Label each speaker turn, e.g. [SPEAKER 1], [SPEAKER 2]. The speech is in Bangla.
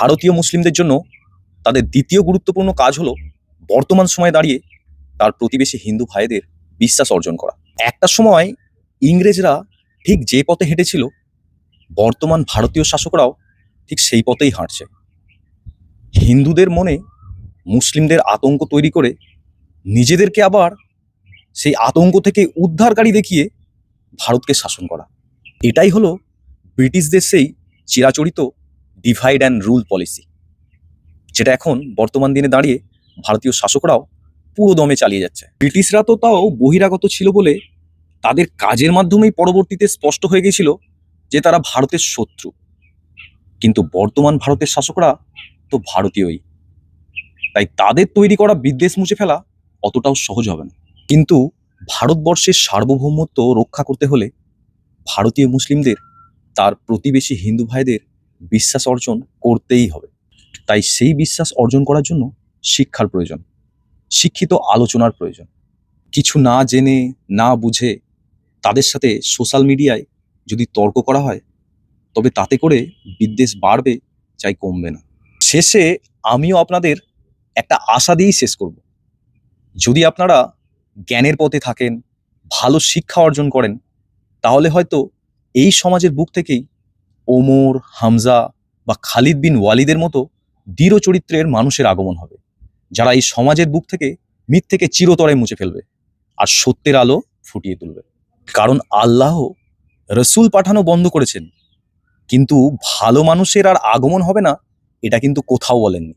[SPEAKER 1] ভারতীয় মুসলিমদের জন্য তাদের দ্বিতীয় গুরুত্বপূর্ণ কাজ হলো বর্তমান সময়ে দাঁড়িয়ে তার প্রতিবেশী হিন্দু ভাইদের বিশ্বাস অর্জন করা। একটা সময় ইংরেজরা ঠিক যে পথে হেঁটেছিল, বর্তমান ভারতীয় শাসকরাও ঠিক সেই পথেই হাঁটছে। হিন্দুদের মনে মুসলিমদের আতঙ্ক তৈরি করে নিজেদেরকে আবার সেই আতঙ্ক থেকে উদ্ধারকারী দেখিয়ে ভারতকে শাসন করা। এটাই হলো ব্রিটিশদের সেই চিরাচরিত ডিভাইড অ্যান্ড রুল পলিসি, যেটা এখন বর্তমান দিনে দাঁড়িয়ে ভারতীয় শাসকরাও পুরো দমে চালিয়ে যাচ্ছে। ব্রিটিশরা তো তাও বহিরাগত ছিল বলে তাদের কাজের মাধ্যমেই পরবর্তীতে স্পষ্ট হয়ে গেছিল যে তারা ভারতের শত্রু, কিন্তু বর্তমান ভারতের শাসকরা তো ভারতীয়ই, তাই তাদের তৈরি করা বিদ্বেষ মুছে ফেলা অতটাও সহজ হবে না। কিন্তু ভারতবর্ষের সার্বভৌমত্ব রক্ষা করতে হলে ভারতীয় মুসলিমদের তার প্রতিবেশী হিন্দু ভাইদের বিশ্বাস অর্জন করতেই হবে। তাই সেই বিশ্বাস অর্জন করার জন্য শিক্ষার প্রয়োজন, শিক্ষিত আলোচনার প্রয়োজন। কিছু না জেনে না বুঝে তাদের সাথে সোশ্যাল মিডিয়ায় যদি তর্ক করা হয়, তবে তাতে করে বিদ্বেষ বাড়বে, চাই কমবে না। শেষে আমিও আপনাদের একটা আশা দিয়েই শেষ করব। যদি আপনারা জ্ঞানের পথে থাকেন, ভালো শিক্ষা অর্জন করেন, তাহলে হয়তো এই সমাজের বুক থেকেই ওমর, হামজা বা খালিদ বিন ওয়ালিদের মতো দৃঢ় চরিত্রের মানুষের আগমন হবে, যারা এই সমাজের বুক থেকে মিথ্যেকে চিরতরে মুছে ফেলবে আর সত্যের আলো ফুটিয়ে তুলবে। কারণ আল্লাহ রসুল পাঠানো বন্ধ করেছেন, কিন্তু ভালো মানুষের আর আগমন হবে না এটা কিন্তু কোথাও বলেননি।